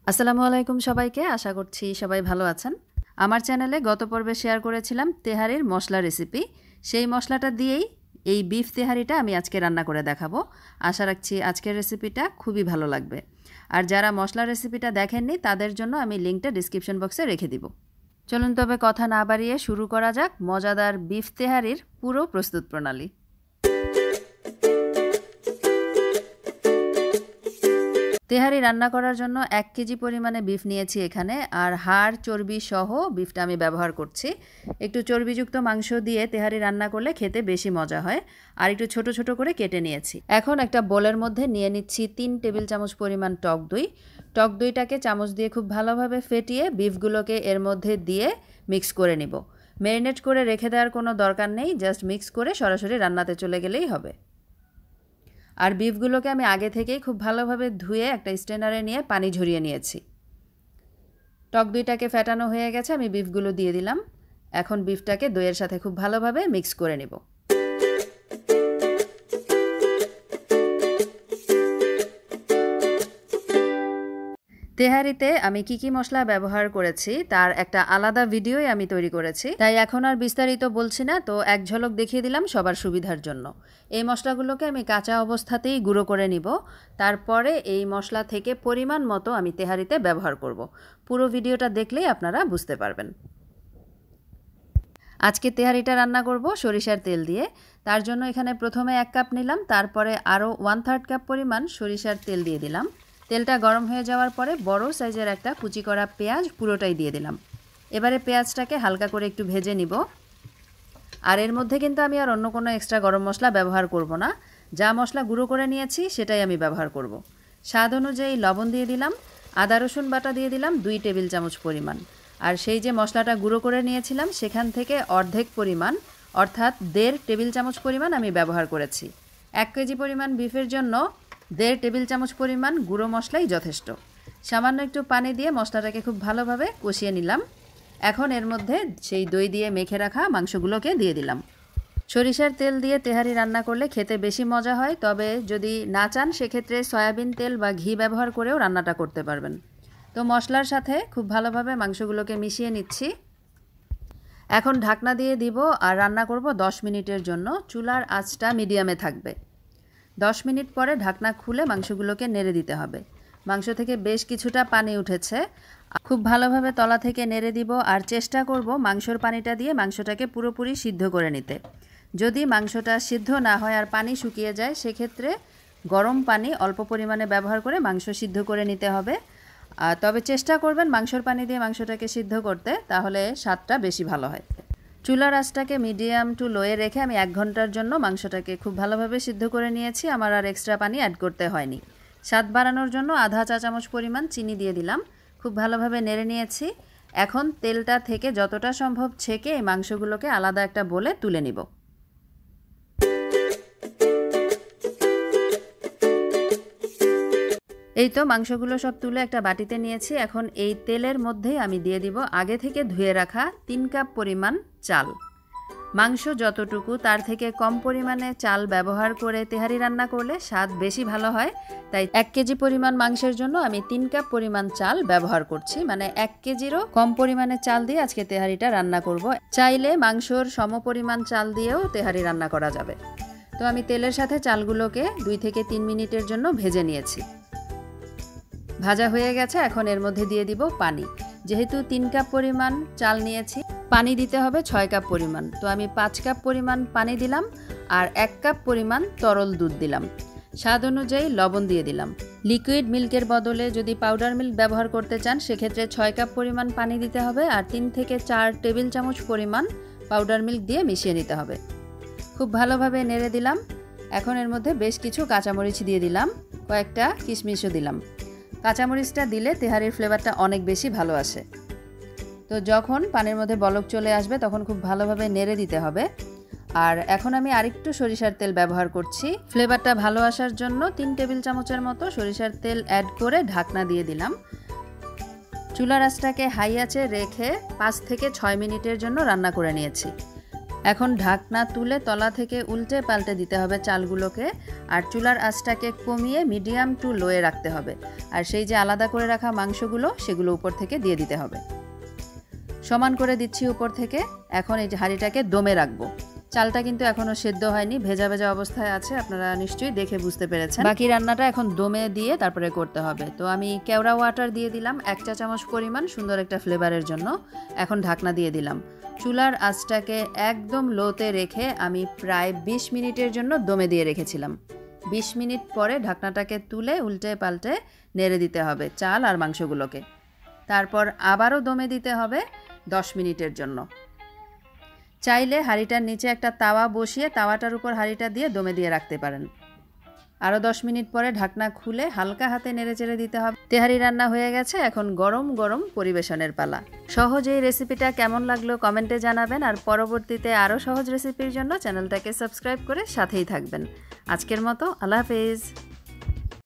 আসসালামু আলাইকুম সবাইকে, আশা করছি সবাই ভালো আছেন। আমার চ্যানেলে গত পর্বে শেয়ার করেছিলাম তেহারির মশলা রেসিপি। সেই মশলাটা দিয়েই এই বিফ তেহারিটা আমি আজকে রান্না করে দেখাবো। আশা রাখছি আজকের রেসিপিটা খুবই ভালো লাগবে। আর যারা মশলা রেসিপিটা দেখেননি তাদের জন্য আমি লিঙ্কটা ডিসক্রিপশন বক্সে রেখে দিব। চলুন তবে কথা না বাড়িয়ে শুরু করা যাক মজাদার বিফ তেহারির পুরো প্রস্তুত প্রণালী। তেহারি রান্না করার জন্য 1 কেজি পরিমাণে বিফ নিয়েছি এখানে, আর হাড় চর্বি সহ বিফটা আমি ব্যবহার করছি। একটু চর্বিযুক্ত মাংস দিয়ে তেহারি রান্না করলে খেতে বেশি মজা হয়। আর একটু ছোট ছোট করে কেটে নিয়েছি। এখন একটা বোলের মধ্যে নিয়ে নিচ্ছি 3 টেবিল চামচ পরিমাণ টক দই। টক দইটাকে চামচ দিয়ে খুব ভালোভাবে ফেটিয়ে বিফগুলোকে এর মধ্যে দিয়ে মিক্স করে নিব। ম্যারিনেট করে রেখে দেওয়ার কোনো দরকার নেই, জাস্ট মিক্স করে সরাসরি রান্নাতে চলে গেলেই হবে। আর বিফগুলোকে আমি আগে থেকেই খুব ভালোভাবে ধুয়ে একটা স্ট্রেনারে নিয়ে পানি ঝরিয়ে নিয়েছি। টক দইটাকে ফেটানো হয়ে গেছে, আমি বিফগুলো দিয়ে দিলাম। এখন বিফটাকে দইয়ের সাথে খুব ভালোভাবে মিক্স করে নেব। তেহারিতে আমি কি মশলা ব্যবহার করেছি তার একটা আলাদা ভিডিওই আমি তৈরি করেছি, তাই এখন আর বিস্তারিত বলছি না, তো এক ঝলক দেখিয়ে দিলাম সবার সুবিধার জন্য। এই মশলাগুলোকে আমি কাঁচা অবস্থাতেই গুঁড়ো করে নিব। তারপরে এই মশলা থেকে পরিমাণ মতো আমি তেহারিতে ব্যবহার করব। পুরো ভিডিওটা দেখলেই আপনারা বুঝতে পারবেন। আজকে তেহারিটা রান্না করব সরিষার তেল দিয়ে। তার জন্য এখানে প্রথমে 1 কাপ নিলাম, তারপরে আরও 1/3 কাপ পরিমাণ সরিষার তেল দিয়ে দিলাম। তেলটা গরম হয়ে যাওয়ার পরে বড় সাইজের একটা কুচি করা পেঁয়াজ পুরোটাই দিয়ে দিলাম। এবারে পেঁয়াজটাকে হালকা করে একটু ভেজে নিব। আর এর মধ্যে কিন্তু আমি আর অন্য কোনো এক্সট্রা গরম মশলা ব্যবহার করব না। যা মশলা গুঁড়ো করে নিয়েছি সেটাই আমি ব্যবহার করব। স্বাদ অনুযায়ী লবণ দিয়ে দিলাম, আদা রসুন বাটা দিয়ে দিলাম 2 টেবিল চামচ পরিমাণ। আর সেই যে মশলাটা গুঁড়ো করে নিয়েছিলাম সেখান থেকে অর্ধেক পরিমাণ অর্থাৎ 1.5 টেবিল চামচ পরিমাণ আমি ব্যবহার করেছি। 1 কেজি পরিমাণ বিফের জন্য 1.5 টেবিল চামচ পরিমাণ গুঁড়ো মশলাই যথেষ্ট। সামান্য একটু পানি দিয়ে মশলাটাকে খুব ভালোভাবে কষিয়ে নিলাম। এখন এর মধ্যে সেই দই দিয়ে মেখে রাখা মাংসগুলোকে দিয়ে দিলাম। সরিষার তেল দিয়ে তেহারি রান্না করলে খেতে বেশি মজা হয়, তবে যদি না চান সেক্ষেত্রে সয়াবিন তেল বা ঘি ব্যবহার করেও রান্নাটা করতে পারবেন। তো মশলার সাথে খুব ভালোভাবে মাংসগুলোকে মিশিয়ে নিচ্ছি। এখন ঢাকনা দিয়ে দিব আর রান্না করব 10 মিনিটের জন্য। চুলার আঁচটা মিডিয়ামে থাকবে। 10 মিনিট পরে ঢাকনা খুলে মাংসগুলোকে নেড়ে দিতে হবে। মাংস থেকে বেশ কিছুটা পানি উঠেছে, খুব ভালোভাবে তলা থেকে নেড়ে দিব আর চেষ্টা করব মাংসর পানিটা দিয়ে মাংসটাকে পুরোপুরি সিদ্ধ করে নিতে। যদি মাংসটা সিদ্ধ না হয় আর পানি শুকিয়ে যায় সেক্ষেত্রে গরম পানি অল্প পরিমাণে ব্যবহার করে মাংস সিদ্ধ করে নিতে হবে। তবে চেষ্টা করবেন মাংসর পানি দিয়ে মাংসটাকে সিদ্ধ করতে, তাহলে স্বাদটা বেশি ভালো হয়। চুলার আঁচটাকে মিডিয়াম টু লোয়ে রেখে আমি 1 ঘন্টার জন্য মাংসটাকে খুব ভালোভাবে সিদ্ধ করে নিয়েছি। আমার আর এক্সট্রা পানি অ্যাড করতে হয়নি। স্বাদ বাড়ানোর জন্য আধা চা চামচ পরিমাণ চিনি দিয়ে দিলাম। খুব ভালোভাবে নেড়ে নিয়েছি। এখন তেলটা থেকে যতটা সম্ভব ছেঁকে এই মাংসগুলোকে আলাদা একটা বোলে তুলে নিব। এই তো মাংসগুলো সব তুলে একটা বাটিতে নিয়েছি। এখন এই তেলের মধ্যেই আমি দিয়ে দিব আগে থেকে ধুয়ে রাখা 3 কাপ পরিমাণ চাল। মাংস যতটুকু তার থেকে কম পরিমাণে চাল ব্যবহার করে তেহারি রান্না করলে স্বাদ বেশি ভালো হয়। তাই 1 কেজি পরিমাণ মাংসের জন্য আমি 3 কাপ পরিমাণ চাল ব্যবহার করছি, মানে 1 কেজিরও কম পরিমাণে চাল দিয়ে আজকে তেহারিটা রান্না করব। চাইলে মাংসর সমপরিমাণ চাল দিয়েও তেহারি রান্না করা যাবে। তো আমি তেলের সাথে চালগুলোকে 2 থেকে 3 মিনিটের জন্য ভেজে নিয়েছি। ভাজা হয়ে গেছে, এখন এর মধ্যে দিয়ে দিব পানি। যেহেতু 3 কাপ পরিমাণ চাল নিয়েছি, পানি দিতে হবে 6 কাপ পরিমাণ। তো আমি 5 কাপ পরিমাণ পানি দিলাম আর 1 কাপ পরিমাণ তরল দুধ দিলাম। স্বাদ অনুযায়ী লবণ দিয়ে দিলাম। লিকুইড মিল্কের বদলে যদি পাউডার মিল্ক ব্যবহার করতে চান সেক্ষেত্রে 6 কাপ পরিমাণ পানি দিতে হবে আর 3 থেকে 4 টেবিল চামচ পরিমাণ পাউডার মিল্ক দিয়ে মিশিয়ে নিতে হবে। খুব ভালোভাবে নেড়ে দিলাম। এখন এর মধ্যে বেশ কিছু কাঁচামরিচ দিয়ে দিলাম, কয়েকটা কিশমিশও দিলাম। কাঁচামরিচটা দিলে তেহারির ফ্লেভারটা অনেক বেশি ভালো আসে। তো যখন পানির মধ্যে বলক চলে আসবে তখন খুব ভালোভাবে নেড়ে দিতে হবে। আর এখন আমি আরেকটু সরিষার তেল ব্যবহার করছি। ফ্লেভারটা ভালো আসার জন্য 3 টেবিল চামচের মতো সরিষার তেল অ্যাড করে ঢাকনা দিয়ে দিলাম। চুলার আঁচটাকে হাই আঁচে রেখে 5 থেকে 6 মিনিটের জন্য রান্না করে নিয়েছি। এখন ঢাকনা তুলে তলা থেকে উল্টে পাল্টে দিতে হবে চালগুলোকে, আর চুলার আঁচটাকে কমিয়ে মিডিয়াম টু লোয়ে রাখতে হবে। আর সেই যে আলাদা করে রাখা মাংসগুলো সেগুলো উপর থেকে দিয়ে দিতে হবে। সমান করে দিচ্ছি উপর থেকে। এখন এই হাঁড়িটাকে দমে রাখবো। চালটা কিন্তু এখনও সেদ্ধ হয়নি, ভেজা ভেজা অবস্থায় আছে, আপনারা নিশ্চয়ই দেখে বুঝতে পেরেছেন। বাকি রান্নাটা এখন দমে দিয়ে তারপরে করতে হবে। তো আমি কেওড়া ওয়াটার দিয়ে দিলাম 1 চা চামচ পরিমাণ, সুন্দর একটা ফ্লেভারের জন্য। এখন ঢাকনা দিয়ে দিলাম। চুলার আঁচটাকে একদম লোতে রেখে আমি প্রায় 20 মিনিটের জন্য দমে দিয়ে রেখেছিলাম। 20 মিনিট পরে ঢাকনাটাকে তুলে উল্টে পাল্টে নেড়ে দিতে হবে চাল আর মাংসগুলোকে। তারপর আবারও দমে দিতে হবে 10 মিনিটের জন্য। চাইলে হাঁড়িটার নিচে একটা তাওয়া বসিয়ে তাওয়াটার উপর হাঁড়িটা দিয়ে দমে দিয়ে রাখতে পারেন। আরও 10 মিনিট পরে ঢাকনা খুলে হালকা হাতে নেড়ে চেড়ে দিতে হবে। তেহারি রান্না হয়ে গেছে, এখন গরম গরম পরিবেশনের পালা। সহজ এই রেসিপিটা কেমন লাগলো কমেন্টে জানাবেন, আর পরবর্তীতে আরও সহজ রেসিপির জন্য চ্যানেলটাকে সাবস্ক্রাইব করে সাথেই থাকবেন। আজকের মতো আল্লাহ হাফেজ।